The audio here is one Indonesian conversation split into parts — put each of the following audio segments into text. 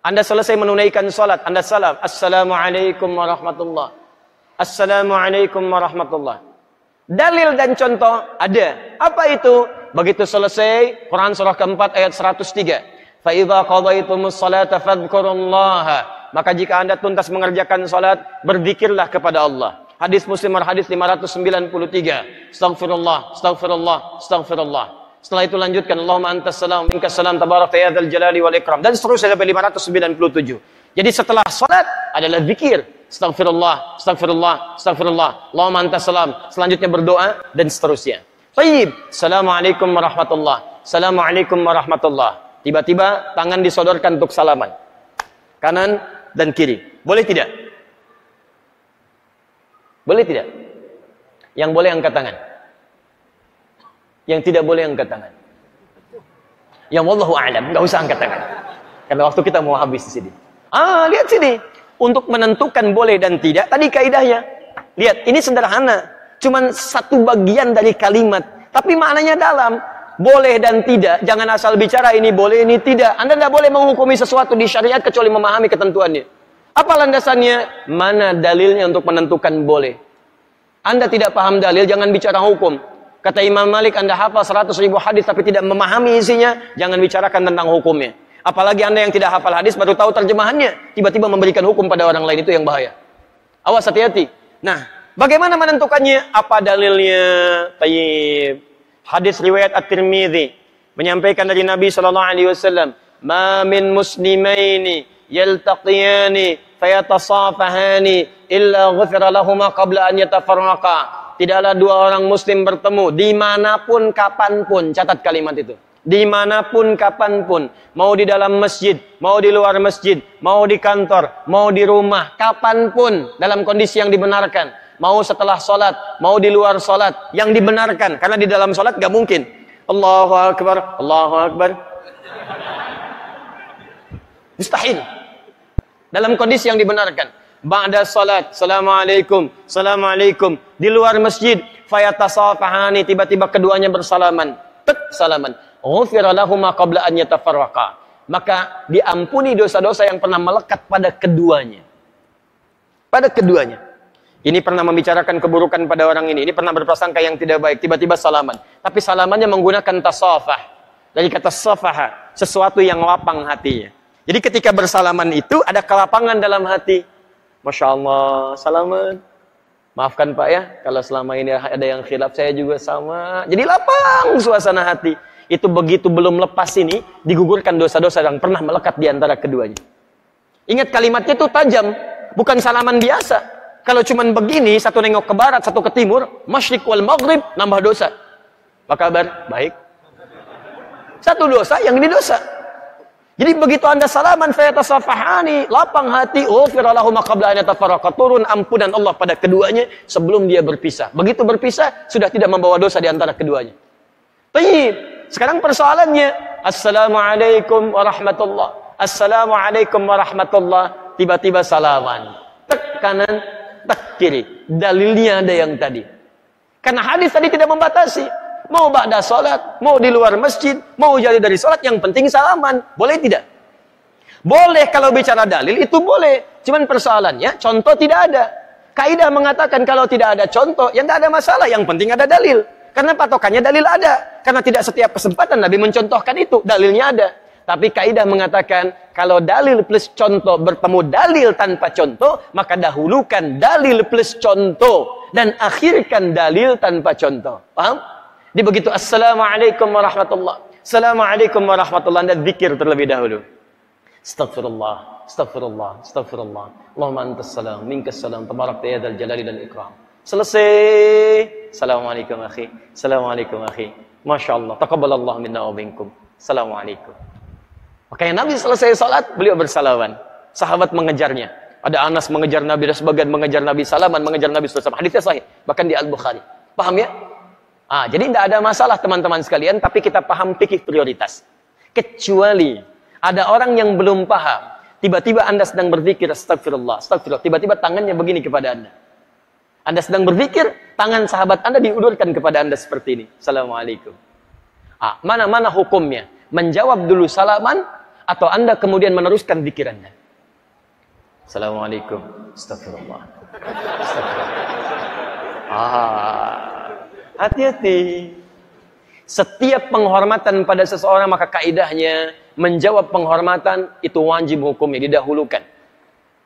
Anda selesai menunaikan salat, Anda salam, Assalamualaikum warahmatullah. Assalamualaikum warahmatullah. Dalil dan contoh ada. Apa itu? Begitu selesai, Quran surah keempat ayat 103. Fa idza qadaytumus salata fadhkurullaha. Maka jika Anda tuntas mengerjakan salat, berzikirlah kepada Allah. Hadis Muslim hadis 593. Astaghfirullah, astaghfirullah, astaghfirullah. Setelah itu lanjutkan, Allahumma antas salam, minkas salam, tabarakta ya dzal jalali wal ikram, dan seterusnya sampai 597. Jadi setelah salat adalah zikir. Astaghfirullah, astaghfirullah, astaghfirullah. Allahumma antas salam. Selanjutnya berdoa dan seterusnya. Baik. Assalamualaikum warahmatullah. Assalamualaikum warahmatullah. Tiba-tiba tangan disodorkan untuk salaman. Kanan dan kiri. Boleh tidak? Boleh tidak? Yang boleh angkat tangan. Yang tidak boleh angkat tangan. Yang wallahu a'lam, enggak usah angkat tangan. Karena waktu kita mau habis di sini. Lihat sini. Untuk menentukan boleh dan tidak, tadi kaidahnya. Lihat, ini sederhana. Cuman satu bagian dari kalimat, tapi maknanya dalam. Boleh dan tidak. Jangan asal bicara ini boleh, ini tidak. Anda tidak boleh menghukumi sesuatu di syariat kecuali memahami ketentuannya. Apa landasannya? Mana dalilnya untuk menentukan boleh? Anda tidak paham dalil, jangan bicara hukum. Kata Imam Malik, Anda hafal 100.000 hadis tapi tidak memahami isinya, jangan bicarakan tentang hukumnya. Apalagi Anda yang tidak hafal hadis baru tahu terjemahannya, tiba-tiba memberikan hukum pada orang lain, itu yang bahaya. Awas, hati-hati. Nah, bagaimana menentukannya? Apa dalilnya? Tayyib. Hadis riwayat At-Tirmidzi menyampaikan dari Nabi sallallahu alaihi wasallam, "Ma min muslimaini yaltaqiyani fayatasafahani illa ghufira lahumā qabla an yatafarraqa." Tidaklah dua orang muslim bertemu dimanapun kapanpun. Catat kalimat itu. Dimanapun kapanpun. Mau di dalam masjid, mau di luar masjid, mau di kantor, mau di rumah, kapanpun dalam kondisi yang dibenarkan. Mau setelah sholat, mau di luar sholat, yang dibenarkan. Karena di dalam sholat gak mungkin. Allahu Akbar, Allahu Akbar. Mustahil. Dalam kondisi yang dibenarkan. Ba'da salat, Assalamualaikum, Assalamualaikum. Di luar masjid, fayatasafahani, tiba-tiba keduanya bersalaman. Salaman. Ghufira lahuma qabla an yatafarraqa. Maka diampuni dosa-dosa yang pernah melekat pada keduanya. Pada keduanya. Ini pernah membicarakan keburukan pada orang ini pernah berprasangka yang tidak baik, tiba-tiba salaman. Tapi salamannya menggunakan tasafah. Dari kata safaha, sesuatu yang lapang hatinya. Jadi ketika bersalaman itu ada kelapangan dalam hati. Masya Allah, salaman. Maafkan Pak ya, kalau selama ini ada yang khilaf, saya juga sama. Jadi lapang suasana hati. Itu begitu belum lepas ini, digugurkan dosa-dosa yang pernah melekat di antara keduanya. Ingat kalimatnya itu tajam, bukan salaman biasa. Kalau cuman begini, satu nengok ke barat, satu ke timur, masyriq wal maghrib, nambah dosa. Apa kabar? Baik. Satu dosa, yang ini dosa. Jadi begitu Anda salaman, fayatasafahani, lapang hati, ghufira lahum qabla an yatafarraqa, turun ampunan Allah pada keduanya sebelum dia berpisah. Begitu berpisah, sudah tidak membawa dosa di antara keduanya. Baik, sekarang persoalannya, Assalamualaikum warahmatullah. Assalamualaikum warahmatullah. Tiba-tiba salaman. Tek kanan, tek kiri. Dalilnya ada yang tadi. Karena hadis tadi tidak membatasi. Mau ba'da salat, mau di luar masjid, mau jadi dari salat, yang penting salaman. Boleh tidak? Boleh kalau bicara dalil, itu boleh. Cuman persoalannya, contoh tidak ada. Kaidah mengatakan kalau tidak ada contoh, ya tidak ada masalah. Yang penting ada dalil. Karena patokannya dalil ada. Karena tidak setiap kesempatan Nabi mencontohkan itu, dalilnya ada. Tapi kaidah mengatakan, kalau dalil plus contoh bertemu dalil tanpa contoh, maka dahulukan dalil plus contoh. Dan akhirkan dalil tanpa contoh. Paham? Di begitu Assalamualaikum warahmatullah. Assalamualaikum warahmatullah. Anda zikir terlebih dahulu. Astaghfirullah, astaghfirullah, astaghfirullah. Allahumma antas salam, minkas salam, tabarakta ya dzal jalali dan ikram. Selesai. Assalamualaikum akhi. Assalamualaikum akhi. Masya Allah. Taqabbalallahu minna wa minkum. Assalamualaikum. Makanya Nabi selesai salat, beliau bersalaman. Sahabat mengejarnya. Ada Anas mengejar Nabi, dan sebagian mengejar Nabi, salaman mengejar Nabi SAW. Hadisnya sahih, bahkan di Al-Bukhari. Paham ya? Jadi tidak ada masalah teman-teman sekalian, tapi kita paham fikih prioritas. Kecuali ada orang yang belum paham, tiba-tiba Anda sedang berzikir, astagfirullah, astagfirullah, tiba-tiba tangannya begini kepada Anda. Anda sedang berzikir, tangan sahabat Anda diulurkan kepada Anda seperti ini. Assalamualaikum. Mana-mana hukumnya? Menjawab dulu salaman, atau Anda kemudian meneruskan zikir Anda. Assalamualaikum. Astagfirullah. Hati-hati. Setiap penghormatan pada seseorang maka kaidahnya menjawab penghormatan itu wajib hukumnya didahulukan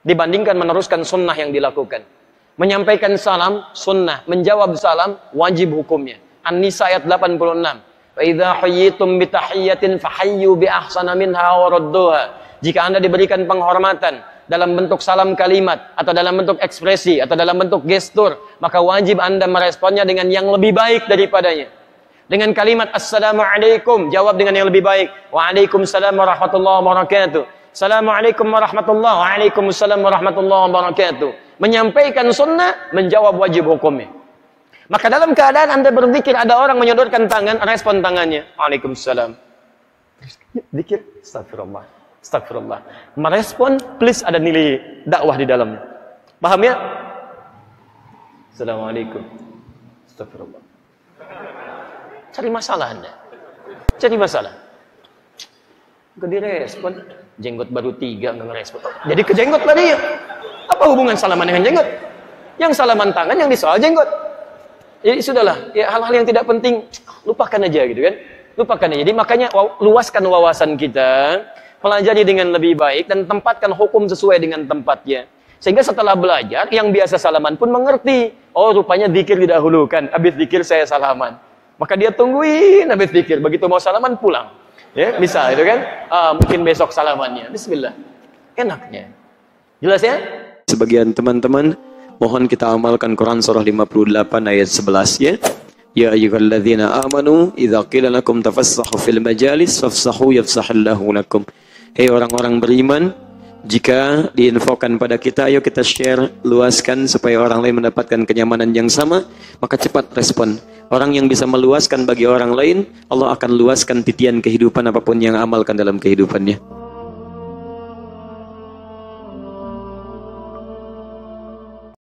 dibandingkan meneruskan sunnah yang dilakukan. Menyampaikan salam sunnah, menjawab salam wajib hukumnya. An-Nisa ayat 86. Fa idza hayyitum bi tahiyyatin fahayyu bi ahsana minha wa radduha. Jika Anda diberikan penghormatan dalam bentuk salam kalimat atau dalam bentuk ekspresi atau dalam bentuk gestur, maka wajib Anda meresponnya dengan yang lebih baik daripadanya. Dengan kalimat Assalamualaikum, jawab dengan yang lebih baik. Waalaikumsalam warahmatullahi wabarakatuh. Assalamualaikum warahmatullahi wabarakatuh. Waalaikumsalam warahmatullahi wabarakatuh. Menyampaikan sunnah, menjawab wajib hukumnya. Maka dalam keadaan Anda berzikir, ada orang menyodorkan tangan, respon tangannya. Waalaikumsalam. Zikir, astagfirullah. Astagfirullah. Merespon, please ada nilai dakwah di dalamnya. Paham ya? Assalamualaikum. Astagfirullah. Cari masalah Anda. Cari masalah. Gak direspon. Jenggot baru 3 gak ngerespon. Jadi ke jenggot lah dia. Apa hubungan salaman dengan jenggot? Yang salaman tangan, yang disoal jenggot. Jadi sudahlah. Ya, hal-hal yang tidak penting, lupakan aja gitu kan. Lupakan aja. Jadi makanya luaskan wawasan kita. Pelajari dengan lebih baik. Dan tempatkan hukum sesuai dengan tempatnya. Sehingga setelah belajar, yang biasa salaman pun mengerti. Oh rupanya zikir didahulukan. Habis zikir saya salaman. Maka dia tungguin habis zikir. Begitu mau salaman pulang. Ya, bisa itu kan? Mungkin besok salamannya. Bismillah. Enaknya. Jelas ya? Sebagian teman-teman, mohon kita amalkan Quran surah 58 ayat 11 ya. Ya ayyuhalladzina amanu idza qila lakum tafassahu fil majalis fafsahu yafsahillahu lakum. Hei orang-orang beriman, jika diinfokan pada kita, ayo kita share, luaskan supaya orang lain mendapatkan kenyamanan yang sama, maka cepat respon. Orang yang bisa meluaskan bagi orang lain, Allah akan luaskan titian kehidupan apapun yang amalkan dalam kehidupannya.